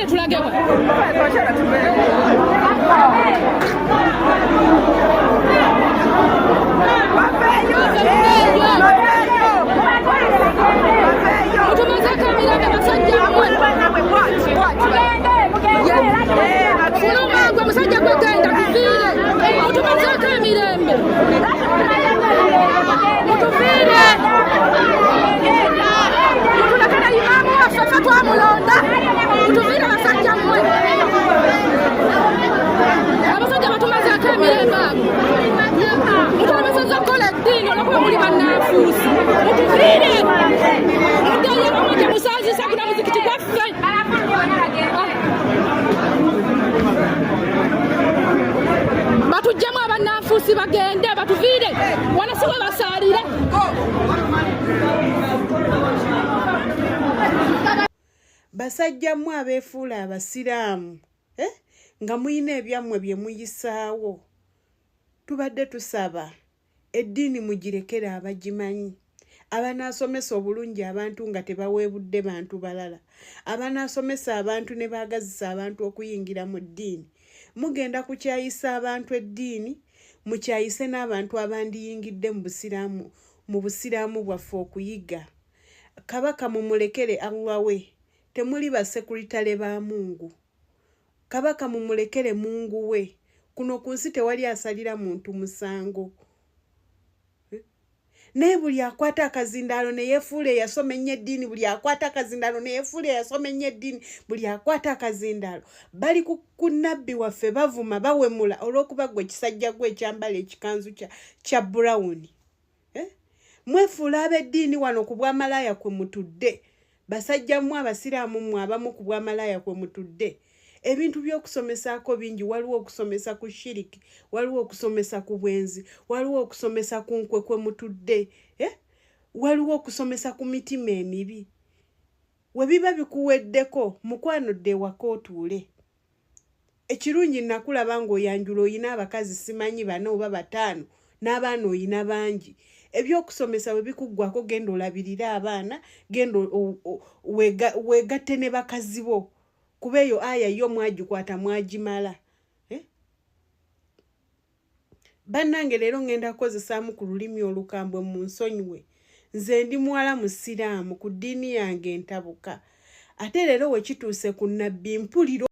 tulagewa. Batujjamu abananfuusi bagende batuviire wanasiwe basalire. Basajjamu abeefuula abasiraamu nga muyina ebyammwe bye muyisaawo. Tubadde tusaba eddiini mugirekera abagimanyi, abanaasomesa obulungi abantu nga tebaweebudde bantu balala, abanaasomesa abantu ne baagazisa abantu okuyingira mu ddiini. Mugenda kukyayisa abantu eddiini, mukyayise n'abantu abandiyingidde mu busiraamu bwaffe okuyiga. Kabaka mumulekere Allah we, temuli basekuritale ba Mungu. Kabaka mumulekere Mungu we, kuno ku nsi tewali asalira muntu musango. Naye buli akwata akazindaalo ne yeefuula eyasoma ennyo eddiini, buli akwata akazindaalo ne yeefuula eyasoma ennyo eddiini, buli akwata akazindaalo. Bali ku nabbi waffe bavuma bawemula olw'okuba gwe kisajja gwe ekyambala ekikanzu kya brown. Mwefuula ab'eddiini wano ku bwamalaaya kwe mutudde. Basajjamu abasiraamu mmwe abamu ku bwamalaaya kwe mutudde. Ebintu by'okusomesaako bingi. Waliwo okusomesa ku shiriki, waliwo okusomesa ku bwenzi, waliwo okusomesa ku nkwe kwe mutudde, waliwo okusomesa ku mitima emibi. We biba bikuweddeko mukwano dde ewaka otuule. Ekirungi nakulaba ng'oyanjula oyina abakazi simanyi 4 oba 5 n'abaana oyina bangi. Ebyokusomesa bwe bikuggwako genda olabirire abaana, genda weegatte ne bakazi bo. Kuba eyo aya yo mwagikwata mwagimala. Bannange leero ngenda kukozesaamu ku lulimi olukambwe mu nsonyiwe. Nze ndi muwala musiraamu ku ddiini yange entabuka. Ate leero we kituuse ku nabbi mpuliro